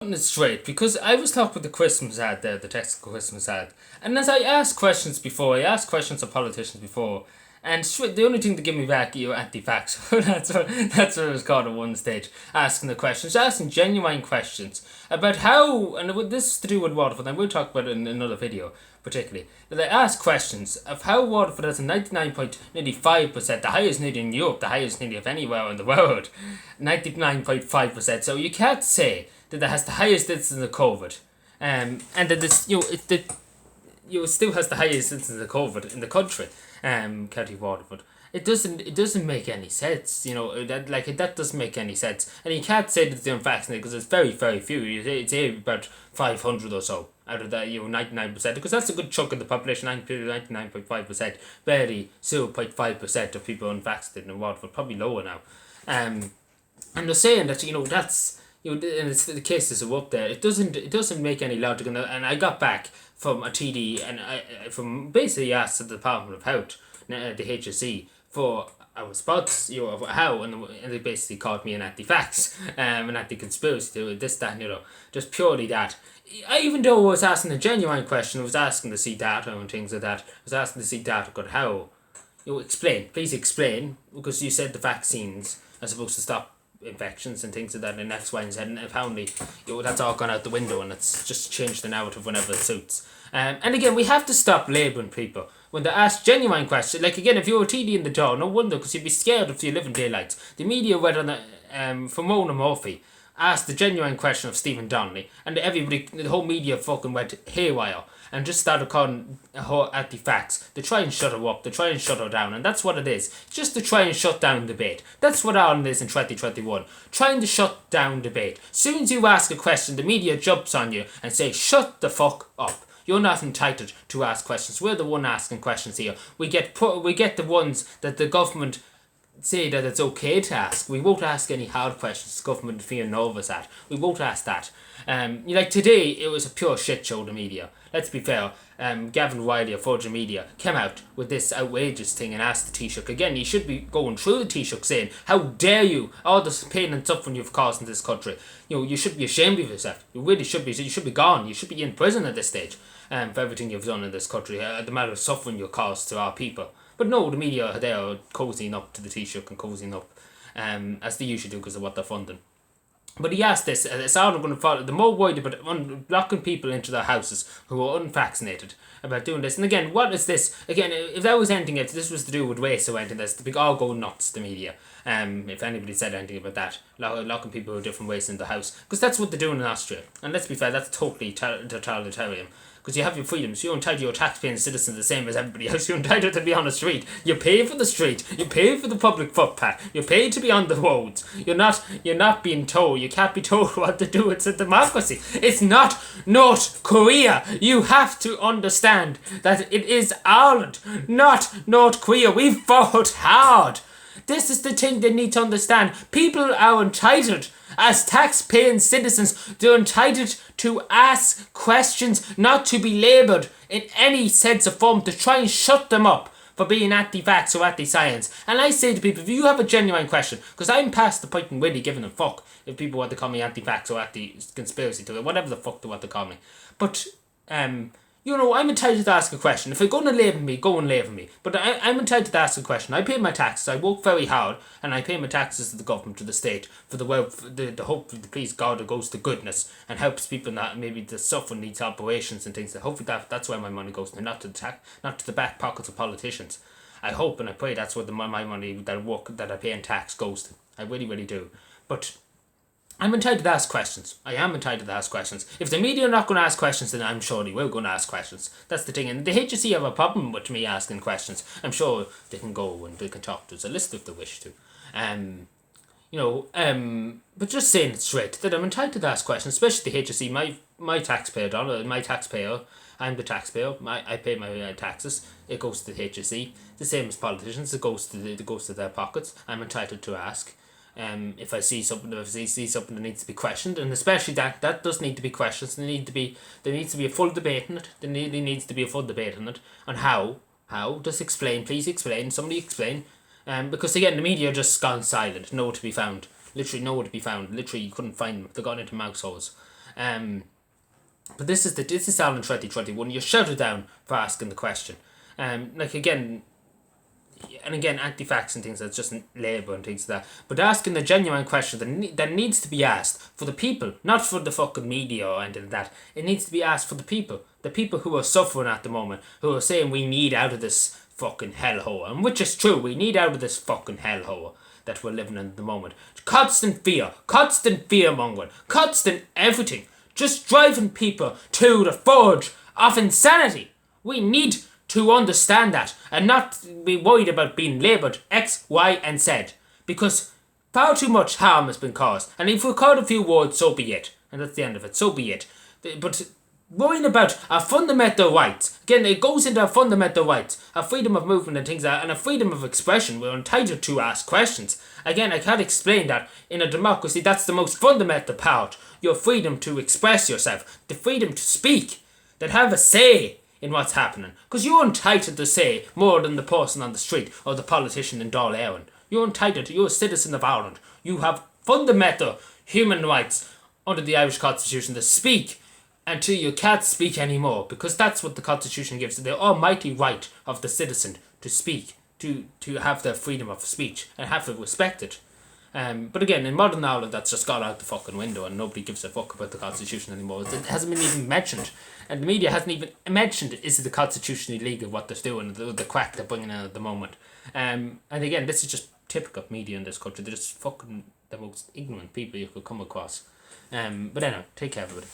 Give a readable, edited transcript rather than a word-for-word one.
It's straight because I was talking with the Christmas ad there, the technical Christmas ad, and as I asked questions before, I asked questions of politicians before, and straight, the only thing to give me back, anti-vax. That's what it was called at one stage. Asking the questions, asking genuine questions about how, and this is to do with Waterford, and we'll talk about it in another video, particularly. That I asked questions of how Waterford has a 99.5%, the highest nearly in Europe, the highest nearly of anywhere in the world, 99.5%. So you can't say that it has the highest incidence of COVID, and that this it still has the highest incidence of COVID in the country, County Waterford. It doesn't make any sense, that doesn't make any sense, and you can't say that they're unvaccinated because it's very very few. It's about 500 or so out of that 99%, because that's a good chunk of the population. 99.5%, barely 0.5% of people unvaccinated in Waterford, probably lower now. And they're saying that that's and it's the cases are up there. It doesn't make any logic, and I got back from a TD, and I from basically asked the Department of Health, the HSE, for a response, of how, and they basically called me an anti-vax, an anti-conspiracy theory, this, that, and just purely that. Even though I was asking a genuine question, I was asking to see data and things like that. I was asking to see data, good, how, please explain, because you said the vaccines are supposed to stop infections and things like that in X, Y, and Z, and apparently that's all gone out the window, and it's just changed the narrative whenever it suits. And again, we have to stop labelling people when they ask genuine questions. Like, again, if you were a TD in the jaw, no wonder, because you'd be scared if you live in daylights. The media went on for Mona Murphy, asked the genuine question of Stephen Donnelly, and everybody, the whole media fucking went haywire and just started calling her anti-vax. They try and shut her up, they try and shut her down, and that's what it is. Just to try and shut down debate. That's what Ireland is in 2021. Trying to shut down debate. As soon as you ask a question, the media jumps on you and say, shut the fuck up. You're not entitled to ask questions. We're the one asking questions here. We get the ones that the government say that it's okay to ask. We won't ask any hard questions the government feel nervous at. We won't ask that. Like today, it was a pure shit show, the media. Let's be fair. Gavin Riley of Virgin Media came out with this outrageous thing and asked the Taoiseach again. He should be going through the Taoiseach saying, how dare you, all this pain and suffering you've caused in this country. You should be ashamed of yourself. You really should be. You should be gone. You should be in prison at this stage for everything you've done in this country, the amount of suffering you caused to our people. But no, the media are there cozying up to the Taoiseach and cozying up, as they usually do because of what they're funding. But he asked this, it's all going to follow. The more worried about locking people into their houses who are unvaccinated about doing this. And again, what is this? Again, if that was anything, if this was to do with race or anything, that's the all go nuts, the media. If anybody said anything about that, locking people of different races in the house. Because that's what they're doing in Austria. And let's be fair, that's totally totalitarian. Because you have your freedoms, you're entitled, you're a tax-paying citizen the same as everybody else. You're entitled to be on the street. You pay for the street. You pay for the public footpath. You pay to be on the roads. You're not being told. You can't be told what to do. It's a democracy. It's not North Korea. You have to understand that it is Ireland, not North Korea. We fought hard. This is the thing they need to understand. People are entitled, as tax-paying citizens, they're entitled to ask questions, not to be labelled in any sense of form to try and shut them up for being anti-vax or anti-science. And I say to people, if you have a genuine question, because I'm past the point in really giving a fuck if people want to call me anti-vax or anti-conspiracy theory, whatever the fuck they want to call me. But, I'm entitled to ask a question. If you're going to label me, go and label me. But I'm entitled to ask a question. I pay my taxes. I work very hard, and I pay my taxes to the government, to the state, for the the hope, the please God, it goes to goodness and helps people that maybe the suffering needs operations and things. Hopefully that's where my money goes to, not to the back pockets of politicians. I hope and I pray that's where my money that I pay in tax goes to. I really, really do. But I'm entitled to ask questions. I am entitled to ask questions. If the media are not going to ask questions, then I'm sure they will going to ask questions. That's the thing. And the HSE have a problem with me asking questions. I'm sure they can go and they can talk to us a list if they wish to. But just saying it straight, that I'm entitled to ask questions, especially the HSE, my taxpayer, I'm the taxpayer, I pay my taxes, it goes to the HSE, the same as politicians, it goes to their pockets. I'm entitled to ask. If I see something that needs to be questioned, and especially that does need to be questioned. There needs to be a full debate on it. There needs to be a full debate on it, on how. Just explain, please explain. Somebody explain. Because again, the media just gone silent, nowhere to be found. Literally nowhere to be found. Literally, you couldn't find them. They got into mouse holes. But this is Ireland 2021. You're shouted down for asking the question. Like again, and again, anti-facts and things, that's just labour and things like that. But asking the genuine question that needs to be asked for the people, not for the fucking media or anything like that. It needs to be asked for the people who are suffering at the moment, who are saying we need out of this fucking hellhole, and which is true. We need out of this fucking hellhole that we're living in at the moment. Constant fear mongering, constant everything, just driving people to the verge of insanity. We need to understand that and not be worried about being labelled X, Y, and Z, because far too much harm has been caused. And if we call a few words, so be it. And that's the end of it, so be it. But worrying about our fundamental rights, again, it goes into our fundamental rights, our freedom of movement and things like that, and our freedom of expression. We're entitled to ask questions. Again, I can't explain that in a democracy. That's the most fundamental part. Your freedom to express yourself, the freedom to speak, that have a say in what's happening. Because you're entitled to say more than the person on the street or the politician in Dáil Éireann. You're a citizen of Ireland. You have fundamental human rights under the Irish Constitution to speak until you can't speak anymore, because that's what the Constitution gives, the almighty right of the citizen to speak, to have their freedom of speech and have it respected. But again, in modern Ireland, that's just gone out the fucking window, and nobody gives a fuck about the Constitution anymore. It hasn't been even mentioned, and the media hasn't even mentioned is the Constitution illegal, what they're doing, the crack they're bringing in at the moment. And again, this is just typical media in this country. They're just fucking the most ignorant people you could come across. But anyway, take care, everybody.